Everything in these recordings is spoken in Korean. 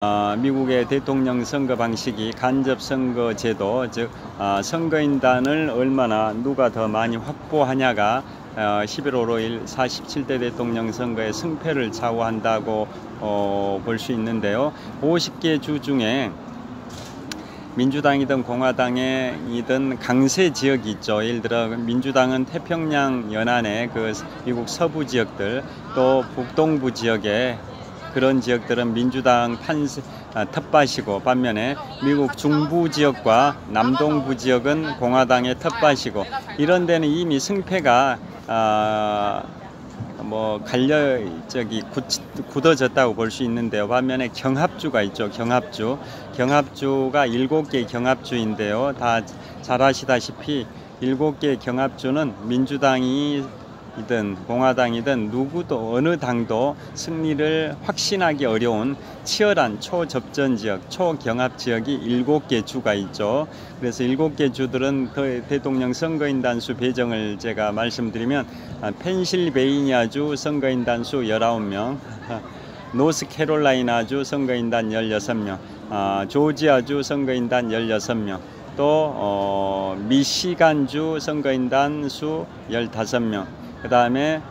미국의 대통령 선거 방식이 간접 선거 제도, 즉 선거인단을 얼마나 누가 더 많이 확보하냐가 11월 5일 47대 대통령 선거의 승패를 좌우한다고 볼 수 있는데요. 50개 주 중에 민주당이든 공화당이든 강세 지역이 있죠. 예를 들어 민주당은 태평양 연안의 그 미국 서부 지역들, 또 북동부 지역에 그런 지역들은 민주당 텃밭이고, 반면에 미국 중부 지역과 남동부 지역은 공화당의 텃밭이고, 이런 데는 이미 승패가 굳어졌다고 볼 수 있는데요. 반면에 경합주가 있죠. 경합주가 7개의 경합주인데요. 다 잘 아시다시피 7개의 경합주는 민주당이든 공화당이든 누구도 어느 당도 승리를 확신하기 어려운 치열한 초접전 지역, 초경합 지역이 7개 주가 있죠. 그래서 7개 주들은 그 대통령 선거인단 수 배정을 제가 말씀드리면, 펜실베이니아주 선거인단 수 19명, 노스캐롤라이나주 선거인단 16명, 조지아주 선거인단 16명, 또 미시간주 선거인단 수 15명, 그 다음에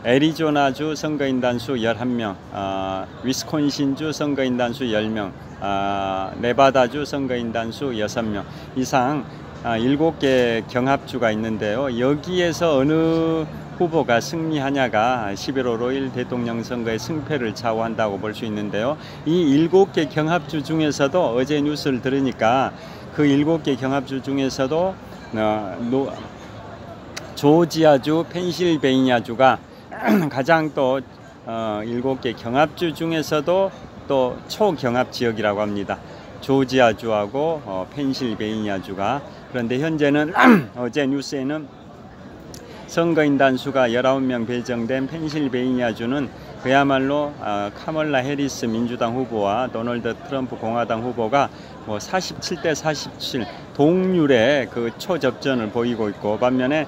애리조나주 선거인단 수 11명, 위스콘신주 선거인단 수 10명, 네바다주 선거인단 수 6명 이상 7개 경합주가 있는데요. 여기에서 어느 후보가 승리하냐가 11월 5일 대통령 선거의 승패를 좌우한다고 볼 수 있는데요. 이 7개 경합주 중에서도 어제 뉴스를 들으니까 그 7개 경합주 중에서도 조지아주, 펜실베이니아주가 가장 또 7개 경합주 중에서도 또 초경합 지역이라고 합니다. 조지아주하고 펜실베이니아주가. 그런데 현재는 어제 뉴스에는 선거인단 수가 19명 배정된 펜실베이니아주는 그야말로 카멀라 해리스 민주당 후보와 도널드 트럼프 공화당 후보가 47대 47 동률의 그 초접전을 보이고 있고, 반면에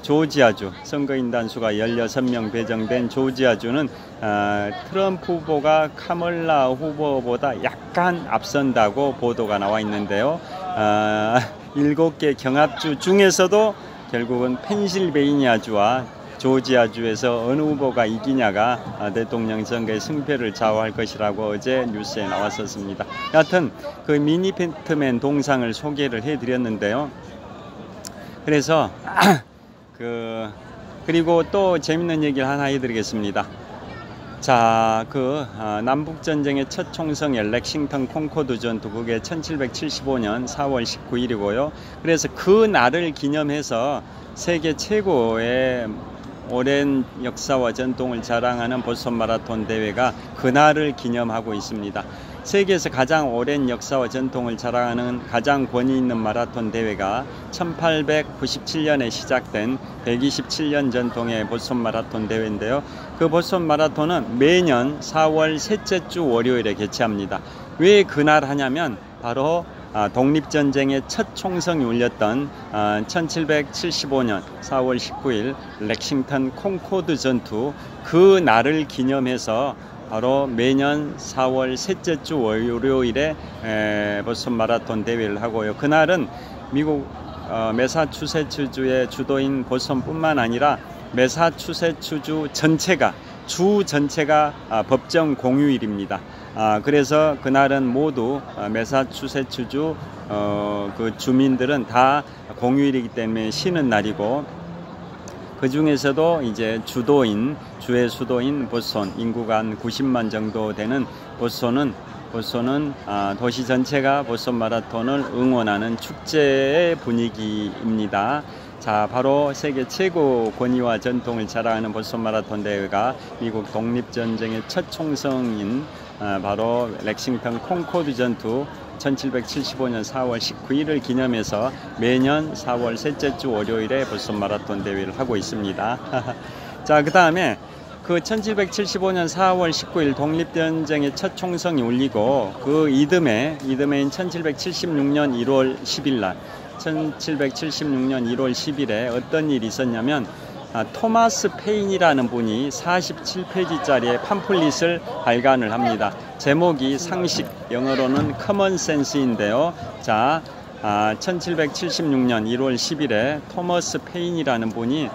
조지아주 선거인단 수가 16명 배정된 조지아주는 트럼프 후보가 카멀라 후보보다 약간 앞선다고 보도가 나와 있는데요. 7개 경합주 중에서도 결국은 펜실베이니아주와 조지아주에서 어느 후보가 이기냐가 대통령 선거의 승패를 좌우할 것이라고 어제 뉴스에 나왔었습니다. 여하튼 그 미니펜트맨 동상을 소개를 해드렸는데요. 그래서 그리고 또 재밌는 얘기를 하나 해드리겠습니다. 자, 남북전쟁의 첫 총성에 렉싱턴 콩코드 전투, 그게 1775년 4월 19일이고요. 그래서 그 날을 기념해서 세계 최고의 오랜 역사와 전통을 자랑하는 보스턴 마라톤 대회가 그날을 기념하고 있습니다. 세계에서 가장 오랜 역사와 전통을 자랑하는 가장 권위 있는 마라톤 대회가 1897년에 시작된 127년 전통의 보스턴 마라톤 대회인데요. 그 보스턴 마라톤은 매년 4월 셋째 주 월요일에 개최합니다. 왜 그날 하냐면 바로 독립전쟁의 첫 총성이 울렸던 1775년 4월 19일 렉싱턴 콩코드 전투, 그 날을 기념해서 바로 매년 4월 셋째 주 월요일에 보스턴 마라톤 대회를 하고요. 그날은 미국 매사추세츠주의 주도인 보스턴뿐만 아니라 매사추세츠주 주 전체가 법정 공휴일입니다. 그래서 그날은 모두 매사추세츠주 그 주민들은 다 공휴일이기 때문에 쉬는 날이고, 그 중에서도 이제 주의 수도인 보스턴, 인구가 한 90만 정도 되는 보스턴은 도시 전체가 보스턴 마라톤을 응원하는 축제의 분위기입니다. 자, 바로 세계 최고 권위와 전통을 자랑하는 보스턴 마라톤 대회가 미국 독립전쟁의 첫 총성인 바로 렉싱턴 콩코드 전투 1775년 4월 19일을 기념해서 매년 4월 셋째 주 월요일에 보스턴 마라톤 대회를 하고 있습니다. 자, 그 다음에 그 1775년 4월 19일 독립전쟁의 첫 총성이 울리고, 그 이듬해인 1776년 1월 10일 날 1776년 1월 10일에 어떤 일이 있었냐면, 토마스 페인이라는 분이 47페이지짜리의 팜플릿을 발간을 합니다. 제목이 상식, 영어로는 커먼 센스인데요. 자, 1776년 1월 10일에 토머스 페인이라는 분이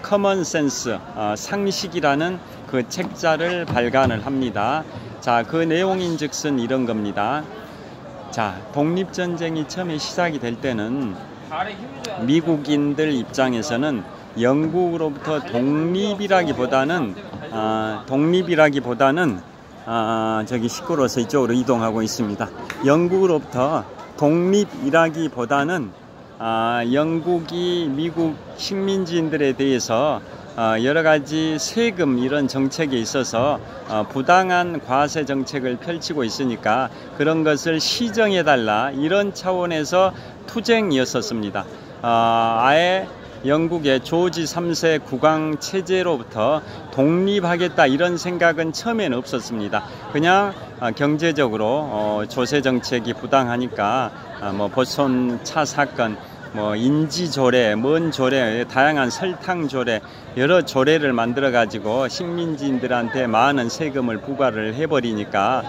커먼 센스, 상식이라는 그 책자를 발간을 합니다. 자, 그 내용인즉슨 이런 겁니다. 자, 독립전쟁이 처음에 시작이 될 때는 미국인들 입장에서는 영국으로부터 독립이라기보다는 저기 시끄러워서 이쪽으로 이동하고 있습니다. 영국으로부터 독립이라기보다는 영국이 미국 식민지인들에 대해서 여러가지 세금 이런 정책에 있어서 부당한 과세 정책을 펼치고 있으니까 그런 것을 시정해달라, 이런 차원에서 투쟁이었었습니다. 아예 영국의 조지 3세 국왕 체제로부터 독립하겠다 이런 생각은 처음에는 없었습니다. 그냥 경제적으로 조세 정책이 부당하니까 뭐 보손 차 사건, 뭐 인지조례, 먼 조례, 다양한 설탕 조례, 여러 조례를 만들어 가지고 식민지인들한테 많은 세금을 부과를 해버리니까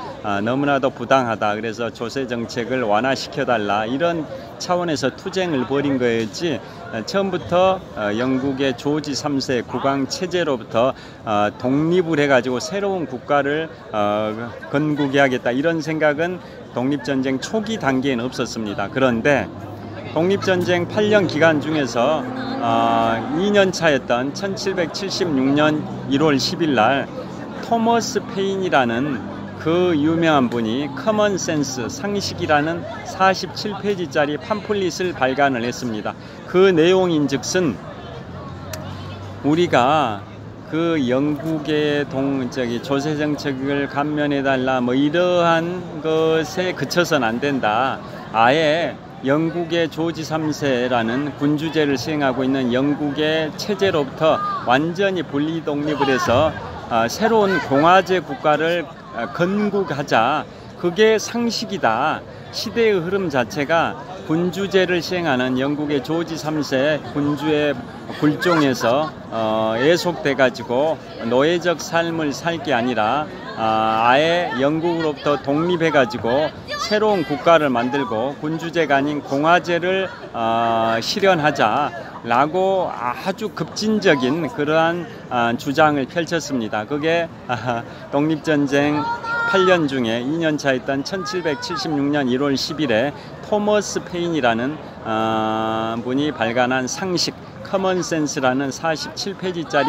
너무나도 부당하다. 그래서 조세 정책을 완화시켜 달라, 이런 차원에서 투쟁을 벌인 거였지, 처음부터 영국의 조지 3세 국왕 체제로부터 독립을 해가지고 새로운 국가를 건국해야겠다 이런 생각은 독립전쟁 초기 단계에는 없었습니다. 그런데 독립전쟁 8년 기간 중에서 2년 차였던 1776년 1월 10일 날 토머스 페인이라는 그 유명한 분이 커먼 센스, 상식이라는 47페이지짜리 팜플릿을 발간을 했습니다. 그 내용인즉슨 우리가 그 영국의 조세 정책을 감면해달라 뭐 이러한 것에 그쳐서는 안 된다. 아예 영국의 조지 3세라는 군주제를 시행하고 있는 영국의 체제로부터 완전히 분리 독립을 해서 새로운 공화제 국가를 건국하자. 그게 상식이다. 시대의 흐름 자체가 군주제를 시행하는 영국의 조지 3세 군주의 굴종에서 애속돼 가지고 노예적 삶을 살 게 아니라 아예 영국으로부터 독립해 가지고 새로운 국가를 만들고 군주제가 아닌 공화제를 실현하자라고 아주 급진적인 그러한 주장을 펼쳤습니다. 그게 독립전쟁 8년 중에 2년 차였던 1776년 1월 10일에 토머스 페인이라는 분이 발간한 상식, 커먼 센스라는 47페이지짜리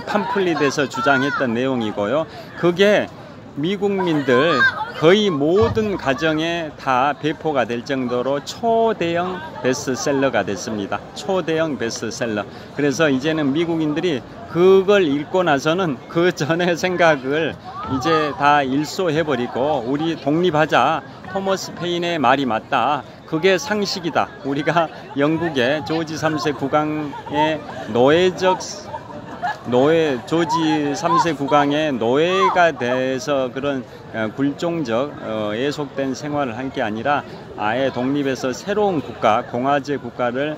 팜플릿에서 주장했던 내용이고요. 그게 미국민들 거의 모든 가정에 다 배포가 될 정도로 초대형 베스트셀러가 됐습니다. 초대형 베스트셀러. 그래서 이제는 미국인들이 그걸 읽고 나서는 그 전의 생각을 이제 다 일소해버리고 우리 독립하자. 토머스 페인의 말이 맞다. 그게 상식이다. 우리가 영국의 조지 3세 국왕의 조지 3세 국왕의 노예가 돼서 그런 굴종적 애속된 생활을 한 게 아니라 아예 독립해서 새로운 국가, 공화제 국가를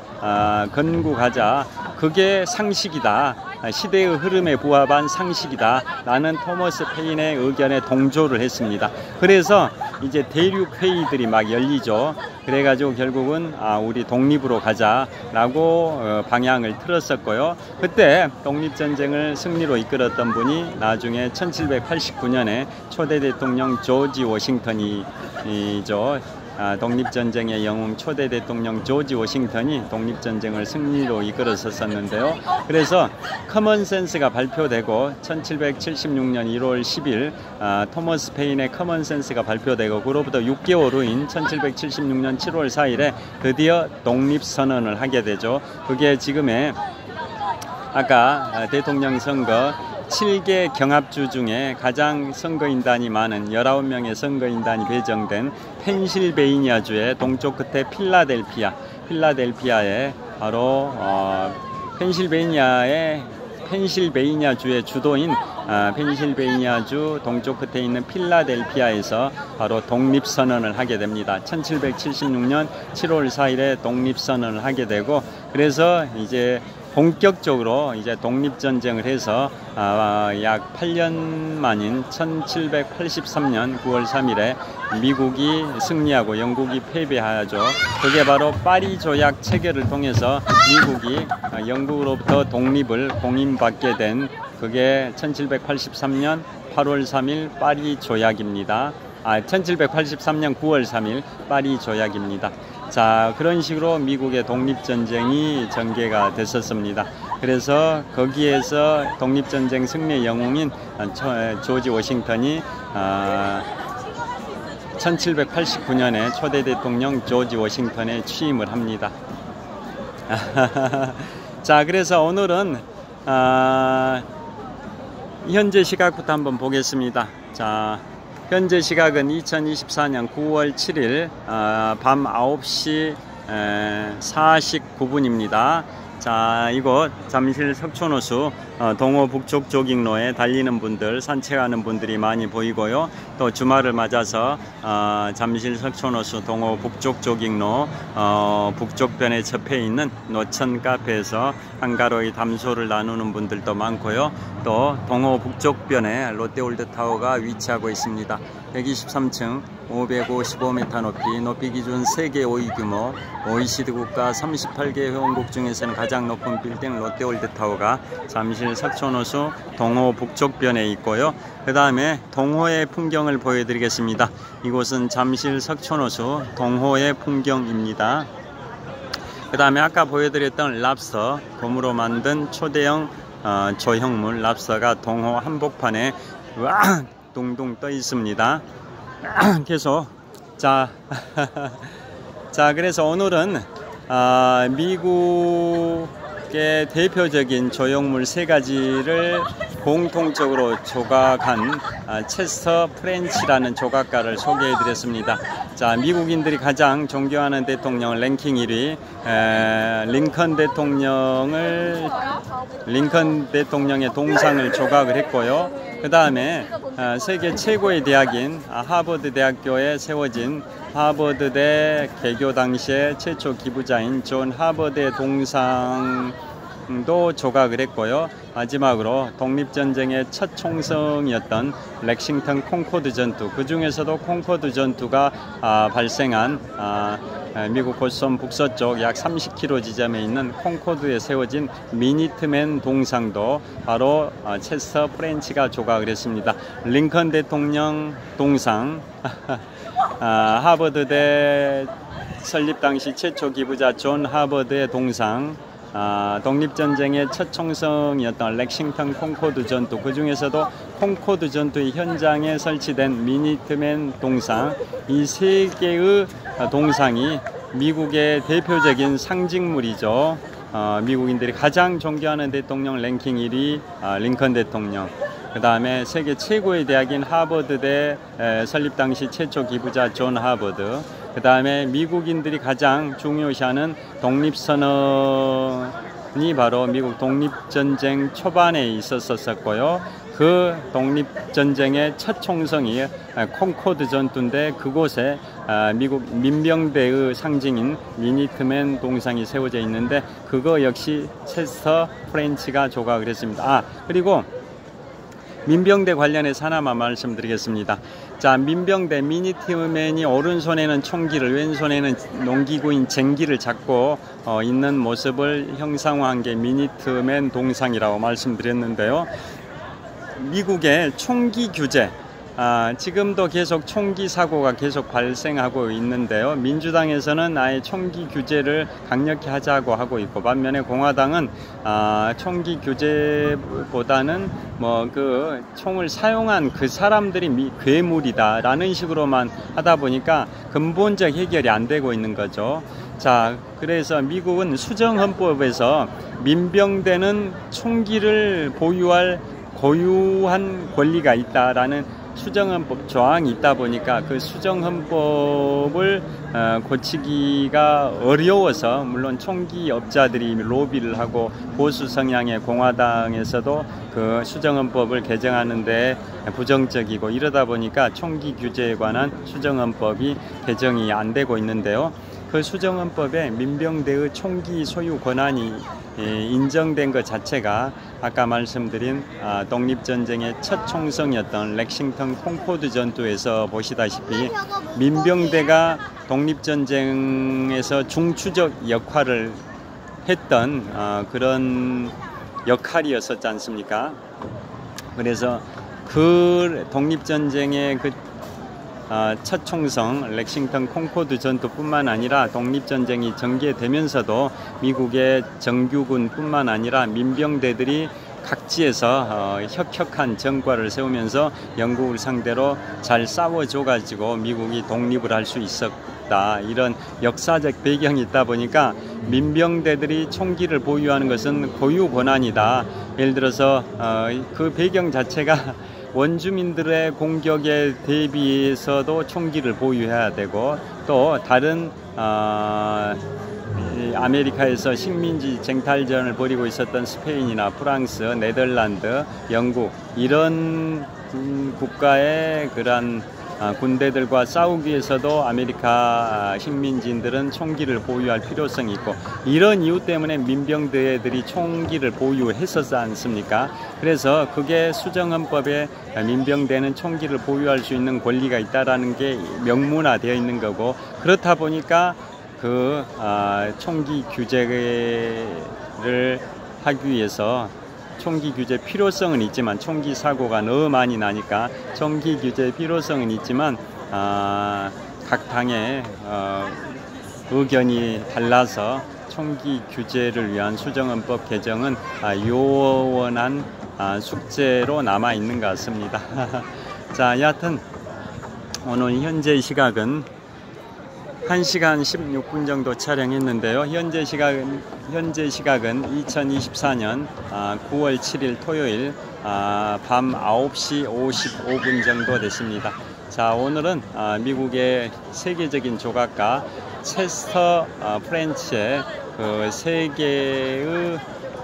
건국하자. 그게 상식이다. 시대의 흐름에 부합한 상식이다. 라는 토머스 페인의 의견에 동조를 했습니다. 그래서 이제 대륙 회의들이 막 열리죠. 그래가지고 결국은 우리 독립으로 가자라고 방향을 틀었었고요. 그때 독립전쟁을 승리로 이끌었던 분이 나중에 1789년에 초대 대통령 조지 워싱턴이죠. 독립전쟁의 영웅 초대 대통령 조지 워싱턴이 독립전쟁을 승리로 이끌었었는데요. 그래서 커먼센스가 발표되고 1776년 1월 10일 토머스 페인의 커먼센스가 발표되고 그로부터 6개월 후인 1776년 7월 4일에 드디어 독립선언을 하게 되죠. 그게 지금의 아까 대통령 선거 7개 경합주 중에 가장 선거인단이 많은 19명의 선거인단이 배정된 펜실베이니아주의 동쪽 끝에 필라델피아에 바로 펜실베이니아의 펜실베이니아주의 주도인 펜실베이니아주 동쪽 끝에 있는 필라델피아에서 바로 독립선언을 하게 됩니다. 1776년 7월 4일에 독립선언을 하게 되고, 그래서 이제 본격적으로 이제 독립전쟁을 해서 약 8년 만인 1783년 9월 3일에 미국이 승리하고 영국이 패배하죠. 그게 바로 파리 조약 체결을 통해서 미국이 영국으로부터 독립을 공인받게 된, 그게 1783년 8월 3일 파리 조약입니다. 1783년 9월 3일 파리 조약입니다. 자, 그런 식으로 미국의 독립전쟁이 전개가 됐었습니다. 그래서 거기에서 독립전쟁 승리의 영웅인 조지 워싱턴이 1789년에 초대 대통령 조지 워싱턴에 취임을 합니다. 자, 그래서 오늘은 현재 시각부터 한번 보겠습니다. 자, 현재 시각은 2024년 9월 7일 밤 9시 49분입니다. 자, 이곳 잠실 석촌호수 동호 북쪽 조깅로에 달리는 분들, 산책하는 분들이 많이 보이고요. 또 주말을 맞아서 잠실 석촌호수 동호 북쪽 조깅로 북쪽변에 접해 있는 노천 카페에서 한가로이 담소를 나누는 분들도 많고요. 또 동호 북쪽변에 롯데월드타워가 위치하고 있습니다. 123층 555m 높이 기준 세계 5위 규모 OECD 국가 38개 회원국 중에서는 가장 높은 빌딩 롯데월드타워가 잠실 석촌호수 동호 북쪽변에 있고요. 그 다음에 동호의 풍경을 보여드리겠습니다. 이곳은 잠실 석촌호수 동호의 풍경입니다. 그 다음에 아까 보여드렸던 랍스터, 곰으로 만든 초대형 조형물 랍스터가 동호 한복판에 둥둥 떠 있습니다. 계속 자 그래서 오늘은 미국의 대표적인 조형물 세 가지를 공통적으로 조각한 체스터 프렌치라는 조각가를 소개해 드렸습니다. 자, 미국인들이 가장 존경하는 대통령 랭킹 1위 링컨 대통령의 동상을 조각을 했고요. 그 다음에 세계 최고의 대학인 하버드 대학교에 세워진 하버드대 개교 당시에 최초 기부자인 존 하버드의 동상도 조각을 했고요. 마지막으로 독립전쟁의 첫 총성이었던 렉싱턴 콩코드 전투, 그 중에서도 콩코드 전투가 발생한 미국 보스턴 북서쪽 약 30km 지점에 있는 콩코드에 세워진 미니트맨 동상도 바로 체스터 프렌치가 조각을 했습니다. 링컨 대통령 동상, 하버드대 설립 당시 최초 기부자 존 하버드의 동상, 독립전쟁의 첫 총성이었던 렉싱턴 콩코드 전투, 그 중에서도 콩코드 전투의 현장에 설치된 미니트맨 동상, 이 세 개의 동상이 미국의 대표적인 상징물이죠. 미국인들이 가장 존경하는 대통령 랭킹 1위 링컨 대통령, 그 다음에 세계 최고의 대학인 하버드대 설립 당시 최초 기부자 존 하버드, 그 다음에 미국인들이 가장 중요시하는 독립선언이 바로 미국 독립전쟁 초반에 있었었고요. 그 독립전쟁의 첫 총성이 콩코드 전투인데, 그곳에 미국 민병대의 상징인 미니트맨 동상이 세워져 있는데, 그거 역시 체스터 프렌치가 조각을 했습니다. 그리고 민병대 관련해서 하나만 말씀드리겠습니다. 자, 민병대 미니트맨이 오른손에는 총기를, 왼손에는 농기구인 쟁기를 잡고 있는 모습을 형상화한 게 미니트맨 동상이라고 말씀드렸는데요. 미국의 총기 규제, 지금도 계속 총기 사고가 계속 발생하고 있는데요. 민주당에서는 아예 총기 규제를 강력히 하자고 하고 있고, 반면에 공화당은 총기 규제보다는 그 총을 사용한 그 사람들이 괴물이다라는 식으로만 하다 보니까 근본적 해결이 안 되고 있는 거죠. 자, 그래서 미국은 수정헌법에서 민병대는 총기를 보유한 권리가 있다라는 수정헌법 조항이 있다 보니까 그 수정헌법을 고치기가 어려워서, 물론 총기업자들이 로비를 하고 보수 성향의 공화당에서도 그 수정헌법을 개정하는데 부정적이고, 이러다 보니까 총기 규제에 관한 수정헌법이 개정이 안 되고 있는데요. 그 수정헌법에 민병대의 총기 소유 권한이 인정된 것 자체가 아까 말씀드린 독립전쟁의 첫 총성이었던 렉싱턴 콩코드 전투에서 보시다시피 민병대가 독립전쟁에서 중추적 역할을 했던 그런 역할이었었지 않습니까? 그래서 그 독립전쟁의 그 첫 총성 렉싱턴 콩코드 전투뿐만 아니라 독립전쟁이 전개되면서도 미국의 정규군뿐만 아니라 민병대들이 각지에서 혁혁한 전과를 세우면서 영국을 상대로 잘 싸워줘가지고 미국이 독립을 할 수 있었다. 이런 역사적 배경이 있다 보니까 민병대들이 총기를 보유하는 것은 고유 권한이다. 예를 들어서 그 배경 자체가 원주민들의 공격에 대비해서도 총기를 보유해야 되고, 또 다른 아메리카에서 식민지 쟁탈전을 벌이고 있었던 스페인이나 프랑스, 네덜란드, 영국, 이런 국가의 그러한 군대들과 싸우기 위해서도 아메리카 식민지인들은 총기를 보유할 필요성이 있고, 이런 이유 때문에 민병대들이 총기를 보유했었지 않습니까? 그래서 그게 수정헌법에 민병대는 총기를 보유할 수 있는 권리가 있다라는 게 명문화되어 있는 거고, 그렇다 보니까 그 총기 규제를 하기 위해서 총기 규제 필요성은 있지만, 총기 사고가 너무 많이 나니까 총기 규제 필요성은 있지만 각 당의 의견이 달라서 총기 규제를 위한 수정헌법 개정은 요원한 숙제로 남아 있는 것 같습니다. 자, 여하튼 오늘 현재 시각은 1시간 16분 정도 촬영했는데요. 현재 시각은 2024년 9월 7일 토요일 밤 9시 55분 정도 됐습니다. 자, 오늘은 미국의 세계적인 조각가 체스터 프렌치의 그 세계의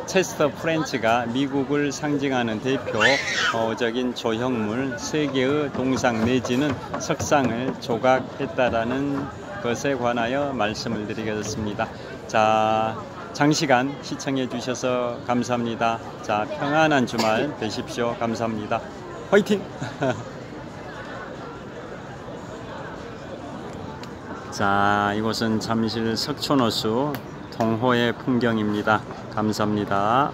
체스터 프렌치가 미국을 상징하는 대표적인 조형물 세계의 동상 내지는 석상을 조각했다라는 것에 관하여 말씀을 드리겠습니다. 자, 장시간 시청해 주셔서 감사합니다. 자, 평안한 주말 되십시오. 감사합니다. 화이팅! 자, 이곳은 잠실 석촌호수 동호의 풍경입니다. 감사합니다.